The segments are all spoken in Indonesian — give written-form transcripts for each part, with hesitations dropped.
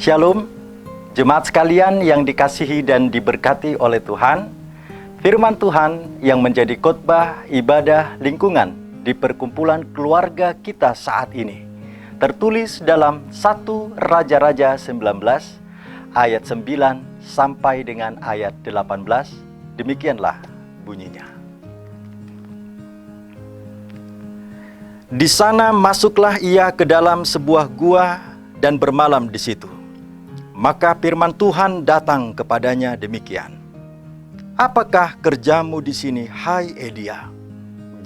Shalom, jemaat sekalian yang dikasihi dan diberkati oleh Tuhan. Firman Tuhan yang menjadi khotbah ibadah lingkungan di perkumpulan keluarga kita saat ini tertulis dalam 1 Raja-Raja 19 ayat 9 sampai dengan ayat 18. Demikianlah bunyinya. Di sana masuklah ia ke dalam sebuah gua dan bermalam di situ. Maka firman Tuhan datang kepadanya demikian. Apakah kerjamu di sini, hai Elia?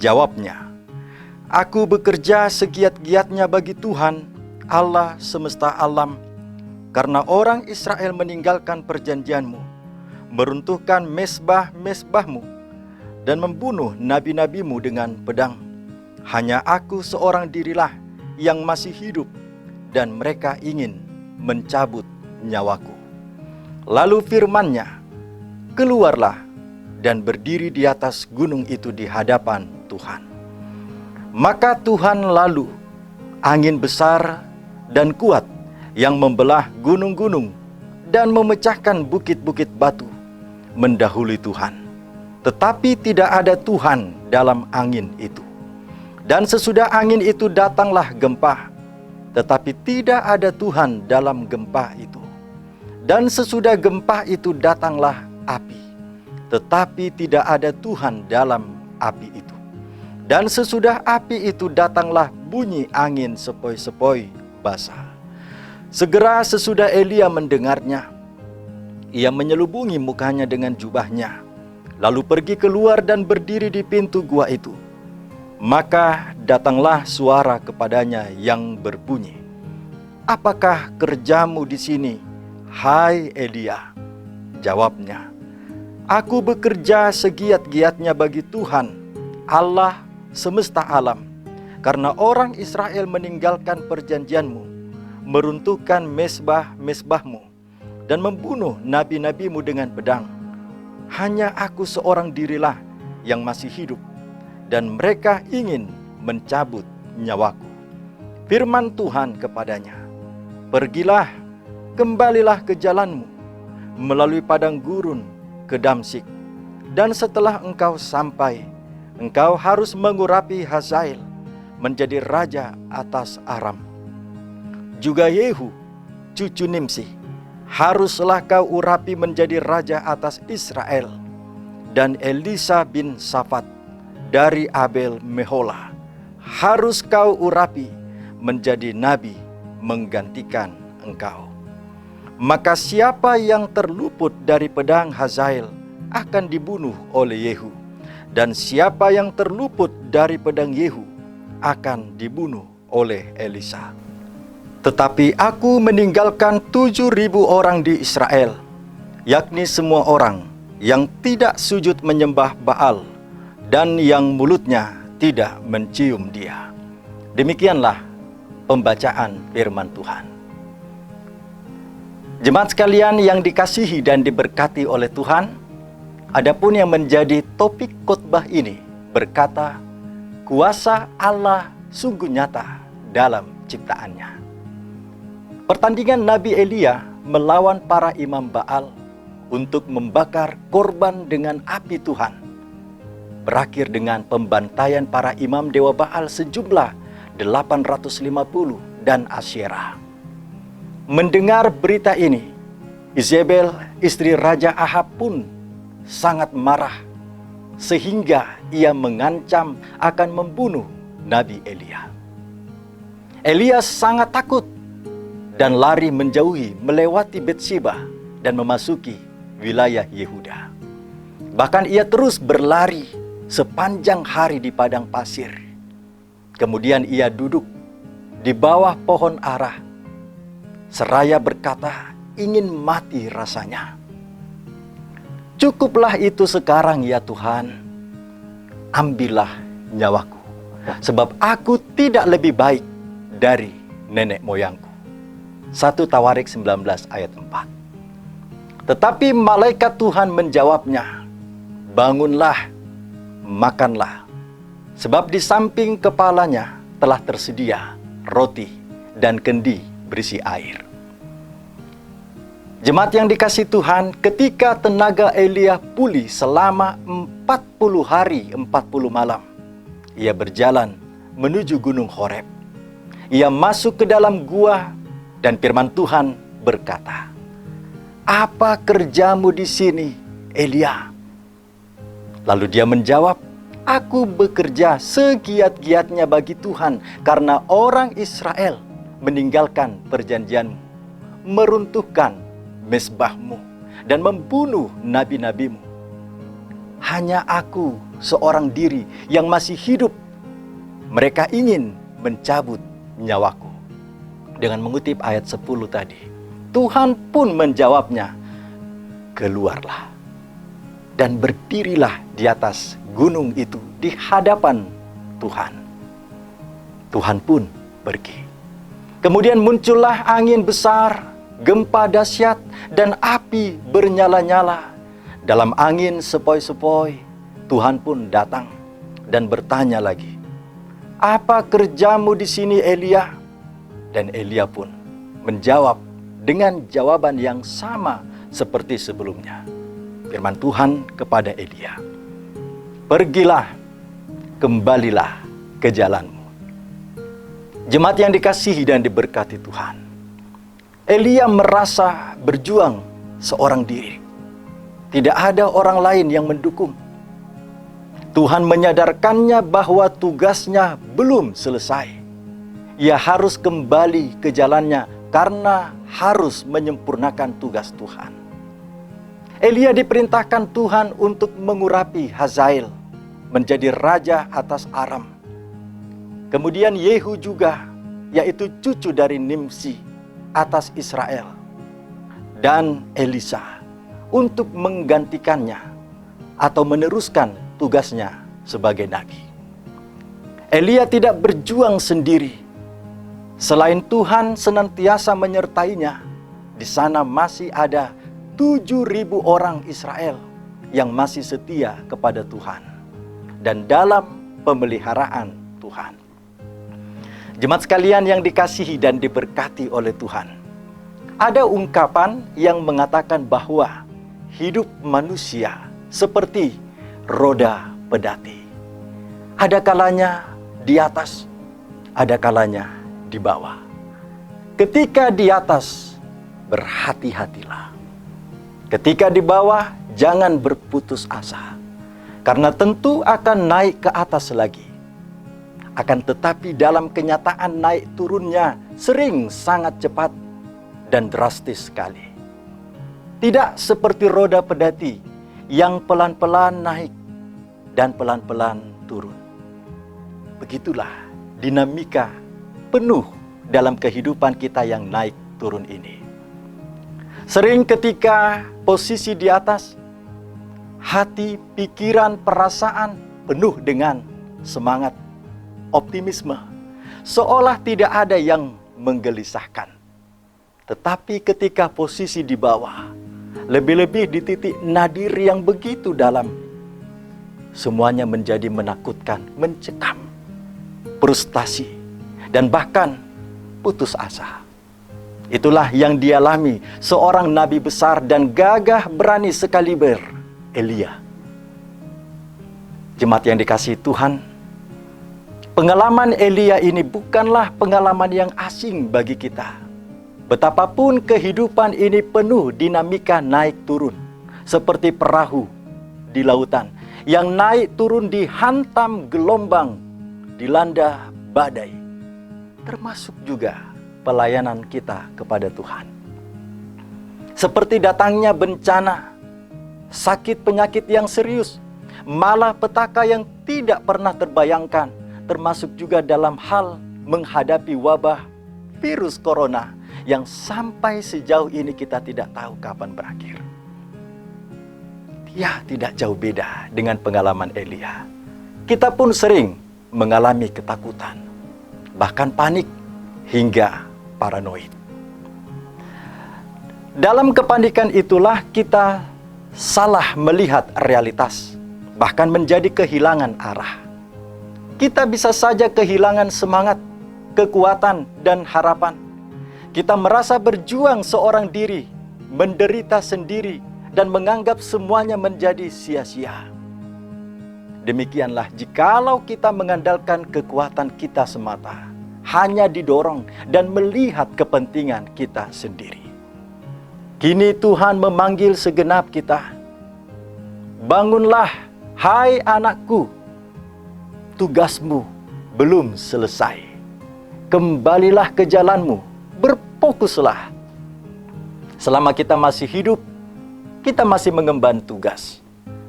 Jawabnya, aku bekerja segiat-giatnya bagi Tuhan, Allah semesta alam, karena orang Israel meninggalkan perjanjianmu, meruntuhkan mesbah-mesbahmu, dan membunuh nabi-nabimu dengan pedang. Hanya aku seorang dirilah yang masih hidup, dan mereka ingin mencabut nyawaku. Lalu firman-Nya, keluarlah dan berdiri di atas gunung itu di hadapan Tuhan. Maka Tuhan lalu angin besar dan kuat yang membelah gunung-gunung dan memecahkan bukit-bukit batu mendahului Tuhan. Tetapi tidak ada Tuhan dalam angin itu. Dan sesudah angin itu datanglah gempa, tetapi tidak ada Tuhan dalam gempa itu. Dan sesudah gempa itu datanglah api, tetapi tidak ada Tuhan dalam api itu. Dan sesudah api itu datanglah bunyi angin sepoi-sepoi basah. Segera sesudah Elia mendengarnya, ia menyelubungi mukanya dengan jubahnya, lalu pergi keluar dan berdiri di pintu gua itu. Maka datanglah suara kepadanya yang berbunyi, apakah kerjamu di sini, hai Elia? Jawabnya, aku bekerja segiat-giatnya bagi Tuhan, Allah semesta alam, karena orang Israel meninggalkan perjanjianmu, meruntuhkan mesbah-mesbahmu, dan membunuh nabi-nabimu dengan pedang. Hanya aku seorang dirilah yang masih hidup, dan mereka ingin mencabut nyawaku. Firman Tuhan kepadanya, pergilah, kembalilah ke jalanmu, melalui padang gurun ke Damsyik. Dan setelah engkau sampai, engkau harus mengurapi Hazael menjadi raja atas Aram. Juga Yehu, cucu Nimsi, haruslah kau urapi menjadi raja atas Israel. Dan Elisa bin Safat dari Abel Meholah harus kau urapi menjadi nabi menggantikan engkau. Maka siapa yang terluput dari pedang Hazael akan dibunuh oleh Yehu, dan siapa yang terluput dari pedang Yehu akan dibunuh oleh Elisa. Tetapi aku meninggalkan 7.000 orang di Israel, yakni semua orang yang tidak sujud menyembah Baal dan yang mulutnya tidak mencium dia. Demikianlah pembacaan firman Tuhan. Jemaat sekalian yang dikasihi dan diberkati oleh Tuhan, adapun yang menjadi topik khotbah ini berkata, kuasa Allah sungguh nyata dalam ciptaannya. Pertandingan Nabi Elia melawan para imam Baal untuk membakar korban dengan api Tuhan berakhir dengan pembantaian para imam dewa Baal sejumlah 850 dan Asyera. Mendengar berita ini, Izebel, istri Raja Ahab pun sangat marah, sehingga ia mengancam akan membunuh Nabi Elia. Elia sangat takut dan lari menjauhi melewati Betsheba dan memasuki wilayah Yehuda. Bahkan ia terus berlari sepanjang hari di padang pasir. Kemudian ia duduk di bawah pohon ara, seraya berkata ingin mati rasanya. Cukuplah itu sekarang ya Tuhan, ambillah nyawaku, sebab aku tidak lebih baik dari nenek moyangku. 1 Tawarik 19 ayat 4. Tetapi malaikat Tuhan menjawabnya, bangunlah, makanlah, sebab di samping kepalanya telah tersedia roti dan kendi berisi air. Jemaat yang dikasihi Tuhan, ketika tenaga Elia pulih selama 40 hari 40 malam, ia berjalan menuju Gunung Horeb. Ia masuk ke dalam gua dan firman Tuhan berkata, "Apa kerjamu di sini, Elia?" Lalu dia menjawab, "Aku bekerja segiat-giatnya bagi Tuhan karena orang Israel meninggalkan perjanjianmu, meruntuhkan mezbahmu, dan membunuh nabi-nabimu. Hanya aku seorang diri yang masih hidup. Mereka ingin mencabut nyawaku." Dengan mengutip ayat 10 tadi, Tuhan pun menjawabnya, "Keluarlah dan berdirilah di atas gunung itu di hadapan Tuhan." Tuhan pun pergi. Kemudian muncullah angin besar, gempa dahsyat, dan api bernyala-nyala. Dalam angin sepoi-sepoi, Tuhan pun datang dan bertanya lagi, "Apa kerjamu di sini, Elia?" Dan Elia pun menjawab dengan jawaban yang sama seperti sebelumnya. Firman Tuhan kepada Elia, "Pergilah, kembalilah ke jalanmu." Jemaat yang dikasihi dan diberkati Tuhan, Elia merasa berjuang seorang diri. Tidak ada orang lain yang mendukung. Tuhan menyadarkannya bahwa tugasnya belum selesai. Ia harus kembali ke jalannya karena harus menyempurnakan tugas Tuhan. Elia diperintahkan Tuhan untuk mengurapi Hazael menjadi raja atas Aram. Kemudian Yehu juga, yaitu cucu dari Nimsi, atas Israel, dan Elisa untuk menggantikannya atau meneruskan tugasnya sebagai nabi. Elia tidak berjuang sendiri. Selain Tuhan senantiasa menyertainya, di sana masih ada 7.000 orang Israel yang masih setia kepada Tuhan dan dalam pemeliharaan Tuhan. Jemaat sekalian yang dikasihi dan diberkati oleh Tuhan, ada ungkapan yang mengatakan bahwa hidup manusia seperti roda pedati. Ada kalanya di atas, ada kalanya di bawah. Ketika di atas, berhati-hatilah. Ketika di bawah, jangan berputus asa, karena tentu akan naik ke atas lagi. Akan tetapi dalam kenyataan naik turunnya sering sangat cepat dan drastis sekali. Tidak seperti roda pedati yang pelan-pelan naik dan pelan-pelan turun. Begitulah dinamika penuh dalam kehidupan kita yang naik turun ini. Sering ketika posisi di atas, hati, pikiran, perasaan penuh dengan semangat, optimisme, seolah tidak ada yang menggelisahkan. Tetapi ketika posisi di bawah, lebih-lebih di titik nadir yang begitu dalam, semuanya menjadi menakutkan, mencekam, frustasi, dan bahkan putus asa. Itulah yang dialami seorang nabi besar dan gagah berani sekaliber, Elia. Jemaat yang dikasihi Tuhan, pengalaman Elia ini bukanlah pengalaman yang asing bagi kita. Betapapun kehidupan ini penuh dinamika naik turun, seperti perahu di lautan yang naik turun dihantam gelombang, dilanda badai. Termasuk juga pelayanan kita kepada Tuhan. Seperti datangnya bencana, sakit penyakit yang serius, malah petaka yang tidak pernah terbayangkan, termasuk juga dalam hal menghadapi wabah virus corona yang sampai sejauh ini kita tidak tahu kapan berakhir. Ya, tidak jauh beda dengan pengalaman Elia. Kita pun sering mengalami ketakutan, bahkan panik hingga paranoid. Dalam kepanikan itulah kita salah melihat realitas, bahkan menjadi kehilangan arah. Kita bisa saja kehilangan semangat, kekuatan, dan harapan. Kita merasa berjuang seorang diri, menderita sendiri, dan menganggap semuanya menjadi sia-sia. Demikianlah jikalau kita mengandalkan kekuatan kita semata, hanya didorong dan melihat kepentingan kita sendiri. Kini Tuhan memanggil segenap kita. Bangunlah, hai anakku, tugasmu belum selesai. Kembalilah ke jalanmu, berfokuslah. Selama kita masih hidup, kita masih mengemban tugas.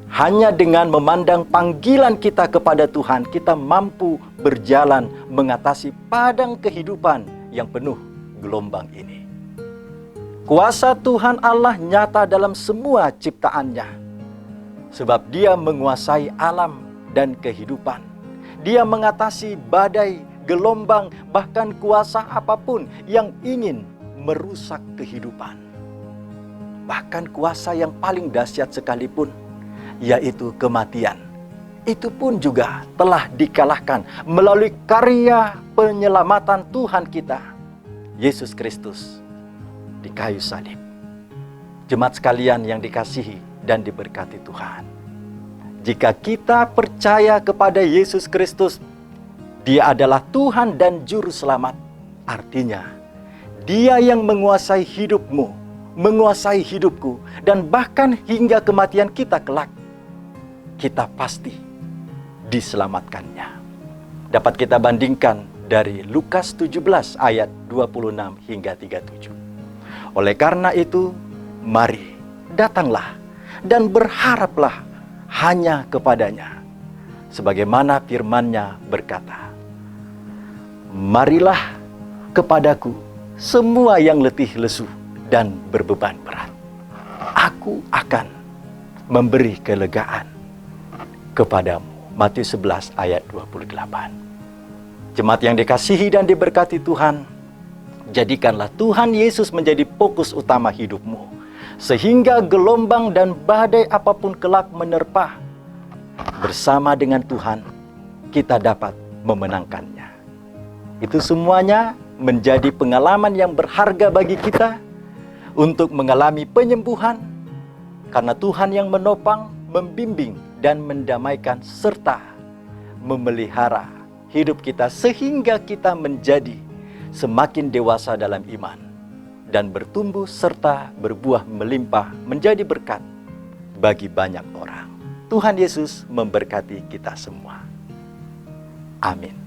Hanya dengan memandang panggilan kita kepada Tuhan, kita mampu berjalan mengatasi padang kehidupan yang penuh gelombang ini. Kuasa Tuhan Allah nyata dalam semua ciptaannya. Sebab Dia menguasai alam dan kehidupan. Dia mengatasi badai, gelombang, bahkan kuasa apapun yang ingin merusak kehidupan. Bahkan kuasa yang paling dahsyat sekalipun, yaitu kematian, itu pun juga telah dikalahkan melalui karya penyelamatan Tuhan kita, Yesus Kristus, di kayu salib. Jemaat sekalian yang dikasihi dan diberkati Tuhan, jika kita percaya kepada Yesus Kristus, Dia adalah Tuhan dan Juru Selamat. Artinya, Dia yang menguasai hidupmu, menguasai hidupku, dan bahkan hingga kematian kita kelak, kita pasti diselamatkannya. Dapat kita bandingkan dari Lukas 17 ayat 26 hingga 37. Oleh karena itu, mari datanglah dan berharaplah hanya kepadanya. Sebagaimana firman-Nya berkata, marilah kepadaku semua yang letih lesu dan berbeban berat. Aku akan memberi kelegaan kepadamu. Matius 11 ayat 28. Jemaat yang dikasihi dan diberkati Tuhan, jadikanlah Tuhan Yesus menjadi fokus utama hidupmu, sehingga gelombang dan badai apapun kelak menerpa. Bersama dengan Tuhan, kita dapat memenangkannya. Itu semuanya menjadi pengalaman yang berharga bagi kita untuk mengalami penyembuhan, karena Tuhan yang menopang, membimbing, dan mendamaikan serta memelihara hidup kita sehingga kita menjadi semakin dewasa dalam iman dan bertumbuh serta berbuah melimpah menjadi berkat bagi banyak orang. Tuhan Yesus memberkati kita semua. Amin.